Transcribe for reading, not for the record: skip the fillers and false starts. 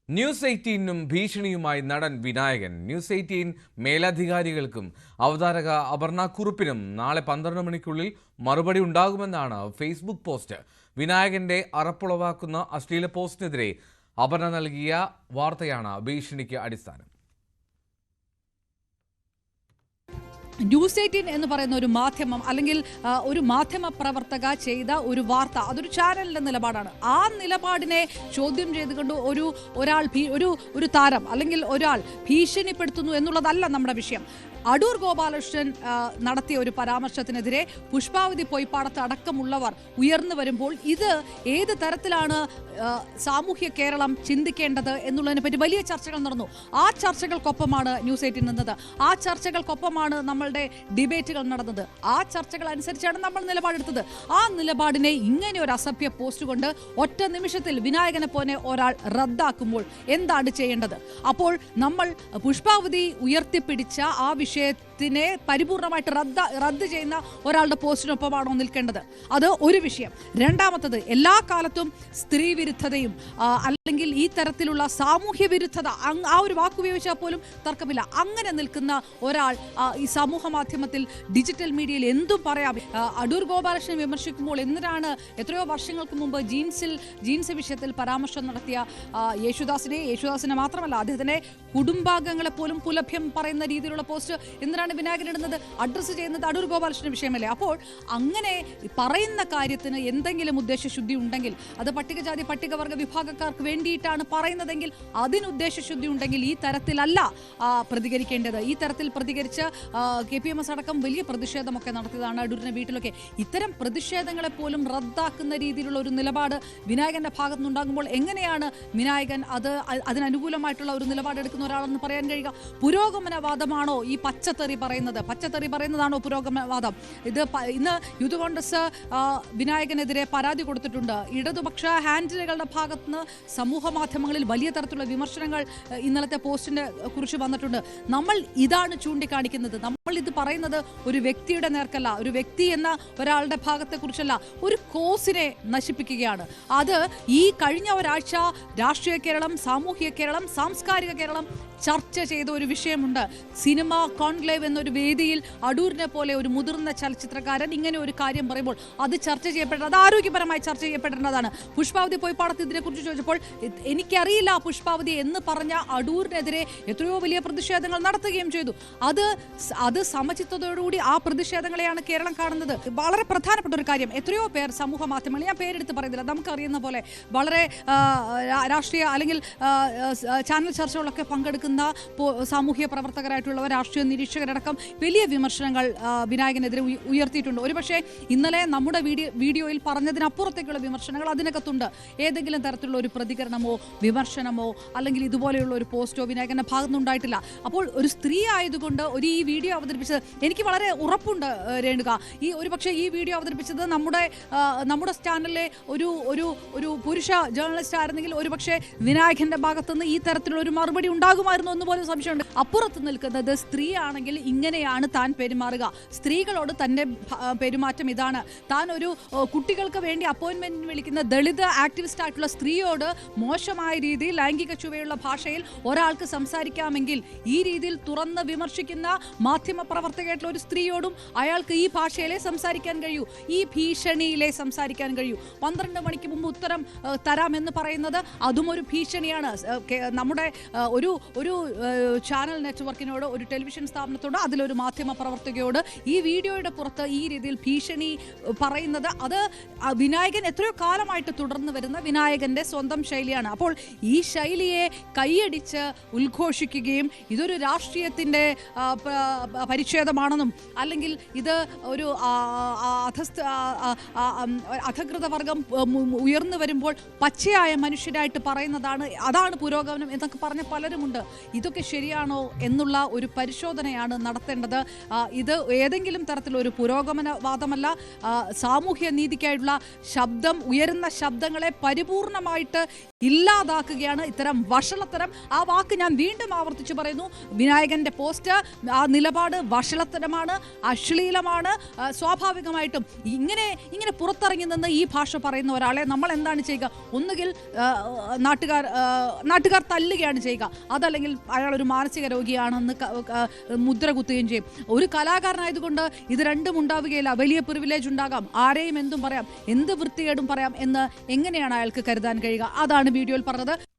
News 18-നും ഭീഷണിയുമായി നടൻ Vinayakan. News 18 മേലധികാരികൾക്കും അവതാരക Aparna കുറുപ്പിനും നാളെ 12 മണിക്കുള്ളിൽ മറുപടി ഉണ്ടാകുമെന്നാണ് ഫേസ്ബുക്ക് പോസ്റ്റ്. വിനായകന്റെ അറപ്പുളവാക്കുന്ന അശ്ലീല പോസ്റ്റിനെതിരെ അപർണ നൽകിയ വാർത്തയാണ് ഭീഷണിക്ക് അടിസ്ഥാനം. ന്യൂസ് 18 എന്ന് പറയുന്ന ഒരു മാധ്യമം അല്ലെങ്കിൽ ഒരു മാധ്യമ പ്രവർത്തക ചെയ്ത ഒരു വാർത്ത, അതൊരു ചാനലിന്റെ നിലപാടാണ്. ആ നിലപാടിനെ ചോദ്യം ചെയ്തുകൊണ്ട് ഒരു താരം അല്ലെങ്കിൽ ഒരാൾ ഭീഷണിപ്പെടുത്തുന്നു എന്നുള്ളതല്ല നമ്മുടെ വിഷയം. അടൂർ ഗോപാലകൃഷ്ണൻ നടത്തിയ ഒരു പരാമർശത്തിനെതിരെ പുഷ്പാവതി പൊയ്പ്പാടത്ത് അടക്കമുള്ളവർ ഉയർന്നു വരുമ്പോൾ ഇത് ഏത് തരത്തിലാണ് സാമൂഹ്യ കേരളം ചിന്തിക്കേണ്ടത് എന്നുള്ളതിനെ പറ്റി വലിയ ചർച്ചകൾ നടന്നു. ആ ചർച്ചകൾക്കൊപ്പമാണ് ന്യൂസ് 18 നിന്നത്. ആ ചർച്ചകൾക്കൊപ്പമാണ് നമ്മളുടെ ഡിബേറ്റുകൾ നടന്നത്. ആ ചർച്ചകൾ അനുസരിച്ചാണ് നമ്മൾ നിലപാടെടുത്തത്. ആ നിലപാടിനെ ഇങ്ങനെ ഒരു അസഭ്യ പോസ്റ്റ് കൊണ്ട് ഒറ്റ നിമിഷത്തിൽ വിനായകനെ പോലെ ഒരാൾ റദ്ദാക്കുമ്പോൾ എന്താണ് ചെയ്യേണ്ടത്? അപ്പോൾ നമ്മൾ പുഷ്പാവതി ഉയർത്തിപ്പിടിച്ച ആ വിഷയത്തിനെ പരിപൂർണമായിട്ട് റദ്ദ് ചെയ്യുന്ന ഒരാളുടെ പോസ്റ്റിനൊപ്പമാണോ നിൽക്കേണ്ടത്? അത് ഒരു വിഷയം. രണ്ടാമത്തത്, എല്ലാ കാലത്തും സ്ത്രീ വിരുദ്ധതയും അല്ലെങ്കിൽ ഈ തരത്തിലുള്ള സാമൂഹ്യ വിരുദ്ധത, ആ ഒരു വാക്ക് ഉപയോഗിച്ചാൽ പോലും തർക്കമില്ല, അങ്ങനെ നിൽക്കുന്ന ഒരാൾ ഈ സമൂഹ മാധ്യമത്തിൽ ഡിജിറ്റൽ മീഡിയയിൽ എന്തും പറയാം. അടൂർ ഗോപാലകൃഷ്ണനെ വിമർശിക്കുമ്പോൾ എന്തിനാണ് എത്രയോ വർഷങ്ങൾക്ക് മുമ്പ് ജീൻസ് വിഷയത്തിൽ പരാമർശം നടത്തിയ യേശുദാസിനെ മാത്രമല്ല അദ്ദേഹത്തിന്റെ കുടുംബാംഗങ്ങളെ പോലും പുലഭ്യം പറയുന്ന രീതിയിലുള്ള പോസ്റ്റ് എന്തിനാണ് വിനായകൻ ഇടുന്നത്? അഡ്രസ്സ് ചെയ്യുന്നത് അടൂർ ഗോപാലകൃഷ്ണന്റെ വിഷയമല്ലേ? അപ്പോൾ അങ്ങനെ പറയുന്ന കാര്യത്തിന് എന്തെങ്കിലും ഉദ്ദേശശുദ്ധി ഉണ്ടെങ്കിൽ, അത് പട്ടികജാതി പട്ടികവർഗ വിഭാഗക്കാർക്ക് വേണ്ടിയിട്ടാണ് പറയുന്നതെങ്കിൽ, അതിന് ഉദ്ദേശശുദ്ധി ഉണ്ടെങ്കിൽ ഈ തരത്തിലല്ല പ്രതികരിക്കേണ്ടത്. ഈ തരത്തിൽ പ്രതികരിച്ച് KPMS അടക്കം വലിയ പ്രതിഷേധമൊക്കെ നടത്തിയതാണ് അടൂരിന്റെ വീട്ടിലൊക്കെ. ഇത്തരം പ്രതിഷേധങ്ങളെ പോലും റദ്ദാക്കുന്ന രീതിയിലുള്ള ഒരു നിലപാട് വിനായകന്റെ ഭാഗത്തു നിന്നുണ്ടാകുമ്പോൾ എങ്ങനെയാണ് വിനായകൻ അതിനനുകൂലമായിട്ടുള്ള ഒരു നിലപാടെടുക്കുന്ന ഒരാളെന്ന് പറയാൻ കഴിയുക? പുരോഗമനവാദമാണോ ഈ പച്ചത്തെറി പറയുന്നതാണോ പുരോഗമനവാദം? ഇന്ന് യൂത്ത് കോൺഗ്രസ് വിനായകനെതിരെ പരാതി കൊടുത്തിട്ടുണ്ട്. ഇടതുപക്ഷ ഹാൻഡിലുകളുടെ ഭാഗത്തുനിന്ന് സമൂഹ മാധ്യമങ്ങളിൽ വലിയ തരത്തിലുള്ള വിമർശനങ്ങൾ ഇന്നലത്തെ പോസ്റ്റിനെ കുറിച്ച് വന്നിട്ടുണ്ട്. നമ്മൾ ഇതാണ് ചൂണ്ടിക്കാണിക്കുന്നത്. നമ്മൾ ഇത് പറയുന്നത് ഒരു വ്യക്തിയുടെ നേർക്കല്ല, ഒരു വ്യക്തി എന്ന ഒരാളുടെ ഭാഗത്തെ കുറിച്ചല്ല, ഒരു കോസിനെ നശിപ്പിക്കുകയാണ്. അത് ഈ കഴിഞ്ഞ ഒരാഴ്ച രാഷ്ട്രീയ കേരളം, സാമൂഹിക കേരളം, സാംസ്കാരിക കേരളം ചർച്ച ചെയ്ത ഒരു വിഷയമുണ്ട്. സിനിമ കോൺക്ലേവ് എന്നൊരു വേദിയിൽ അടൂരിനെ പോലെ ഒരു മുതിർന്ന ചലച്ചിത്രകാരൻ ഇങ്ങനെ ഒരു കാര്യം പറയുമ്പോൾ അത് ചർച്ച ചെയ്യപ്പെട്ടത്, അത് ആരോഗ്യപരമായി ചർച്ച ചെയ്യപ്പെടേണ്ടതാണ്. പുഷ്പാവതി പൊയ്പ്പാടത്ത് ഇതിനെക്കുറിച്ച് ചോദിച്ചപ്പോൾ എനിക്കറിയില്ല പുഷ്പാവതി എന്ന് പറഞ്ഞ അടൂരിനെതിരെ എത്രയോ വലിയ പ്രതിഷേധങ്ങൾ നടത്തുകയും ചെയ്തു. അത് സമചിത്തതയോടുകൂടി ആ പ്രതിഷേധങ്ങളെയാണ് കേരളം കാണുന്നത്. വളരെ പ്രധാനപ്പെട്ട ഒരു കാര്യം, എത്രയോ പേർ സമൂഹ മാധ്യമങ്ങൾ, ഞാൻ പേരെടുത്ത് പറയുന്നില്ല, നമുക്കറിയുന്ന പോലെ വളരെ രാഷ്ട്രീയ അല്ലെങ്കിൽ ചാനൽ ചർച്ചകളൊക്കെ പങ്കെടുക്കുന്ന സാമൂഹ്യ പ്രവർത്തകരായിട്ടുള്ളവർ, രാഷ്ട്രീയ നിരീക്ഷകരടക്കം വലിയ വിമർശനങ്ങൾ വിനായകനെതിരെ ഉയർത്തിയിട്ടുണ്ട്. ഒരുപക്ഷെ ഇന്നലെ നമ്മുടെ വീഡിയോയിൽ പറഞ്ഞതിനപ്പുറത്തേക്കുള്ള വിമർശനങ്ങൾ അതിനകത്തുണ്ട്. ഏതെങ്കിലും തരത്തിലുള്ള ഒരു പ്രതികരണമോ വിമർശനമോ അല്ലെങ്കിൽ ഇതുപോലെയുള്ള ഒരു പോസ്റ്റോ വിനായകന്റെ ഭാഗത്തുനിന്നുണ്ടായിട്ടില്ല. അപ്പോൾ ഒരു സ്ത്രീ ആയതുകൊണ്ട് ഈ വീഡിയോ അവതരിപ്പിച്ചത് എനിക്ക് വളരെ ഉറപ്പുണ്ട് രേണുക, ഒരുപക്ഷെ ഈ വീഡിയോ അവതരിപ്പിച്ചത് നമ്മുടെ ചാനലിലെ ഒരു പുരുഷ ജേർണലിസ്റ്റ് ആയിരുന്നെങ്കിൽ ഒരുപക്ഷെ വിനായകന്റെ ഭാഗത്തുനിന്ന് ഈ തരത്തിലുള്ള ഒരു മറുപടി ഉണ്ടാകുമായിരുന്നു എന്നുപോലും സംശയമുണ്ട്. അപ്പുറത്ത് നിൽക്കുന്നത് സ്ത്രീ ആണെങ്കിൽ ഇങ്ങനെയാണ് താൻ പെരുമാറുക, സ്ത്രീകളോട് തന്റെ പെരുമാറ്റം ഇതാണ്, താൻ ഒരു കുട്ടികൾക്ക് വേണ്ടി അപ്പോയിന്റ്മെന്റിന് വിളിക്കുന്ന ദളിത് ആക്ടിവിസ്റ്റ് ആയിട്ടുള്ള സ്ത്രീയോട് മോശമായ രീതിയിൽ ലൈംഗിക ചുവയുള്ള ഭാഷയിൽ ഒരാൾക്ക് സംസാരിക്കാമെങ്കിൽ ഈ രീതിയിൽ തുറന്ന് വിമർശിക്കുന്ന മാധ്യമ പ്രവർത്തകയായിട്ടുള്ള ഒരു സ്ത്രീയോടും അയാൾക്ക് ഈ ഭാഷയിലെ സംസാരിക്കാൻ കഴിയൂ, ഈ ഭീഷണിയിലെ സംസാരിക്കാൻ കഴിയൂ. 12 മണിക്ക് മുമ്പ് ഉത്തരം തരാമെന്ന് പറയുന്നത് അതും ഒരു ഭീഷണിയാണ്. നമ്മുടെ ഒരു ചാനൽ നെറ്റ്വർക്കിനോട്, ഒരു ടെലിവിഷൻ സ്ഥാപനത്തോട്, അതിലൊരു മാധ്യമ പ്രവർത്തകയോട് ഈ വീഡിയോയുടെ പുറത്ത് ഈ രീതിയിൽ ഭീഷണി പറയുന്നത്, അത് വിനായകൻ എത്രയോ കാലമായിട്ട് തുടർന്ന് വരുന്ന വിനായകന്റെ സ്വന്തം ശൈലിയാണ്. അപ്പോൾ ഈ ശൈലിയെ കൈയടിച്ച് ഉദ്ഘോഷിക്കുകയും ഇതൊരു രാഷ്ട്രീയത്തിന്റെ പരിച്ഛേദമാണെന്നും അല്ലെങ്കിൽ ഇത് ഒരു അധകൃത വർഗം ഉയർന്നു വരുമ്പോൾ പച്ചയായ മനുഷ്യരായിട്ട് പറയുന്നതാണ്, അതാണ് പുരോഗമനം എന്നൊക്കെ പറഞ്ഞ പലരുമുണ്ട്. ഇതൊക്കെ ശരിയാണോ എന്നുള്ള ഒരു പരിശോധനയാണ് നടത്തേണ്ടത്. ഇത് ഏതെങ്കിലും തരത്തിലൊരു പുരോഗമനവാദമല്ല. സാമൂഹ്യ നീതിക്കായിട്ടുള്ള ഉയരുന്ന ശബ്ദങ്ങളെ പരിപൂർണമായിട്ട് ഇല്ലാതാക്കുകയാണ് ഇത്തരം വഷളത്തരം. ആ വാക്ക് ഞാൻ വീണ്ടും ആവർത്തിച്ചു പറയുന്നു. വിനായകന്റെ പോസ്റ്റ്, ആ നിലപാട് വഷളത്തരമാണ്, അശ്ലീലമാണ്. സ്വാഭാവികമായിട്ടും ഇങ്ങനെ പുറത്തിറങ്ങി നിന്ന് ഈ ഭാഷ പറയുന്ന ഒരാളെ നമ്മൾ എന്താണ് ചെയ്യുക? ഒന്നുകിൽ നാട്ടുകാർ തല്ലുകയാണ് ചെയ്യുക, അതല്ലെങ്കിൽ അയാൾ ഒരു മാനസിക രോഗിയാണെന്ന് മുദ്ര കുത്തുകയും ചെയ്യും. ഒരു കലാകാരനായതുകൊണ്ട് ഇത് രണ്ടും ഉണ്ടാവുകയില്ല. വലിയ പ്രിവിലേജ് ഉണ്ടാകാം, ആരെയും എന്തും പറയാം, എന്ത് വൃത്തികേടും പറയാം എന്ന് എങ്ങനെയാണ് അയാൾക്ക് കരുതാൻ കഴിയുക? അതാണ് വീഡിയോയിൽ പറഞ്ഞത്.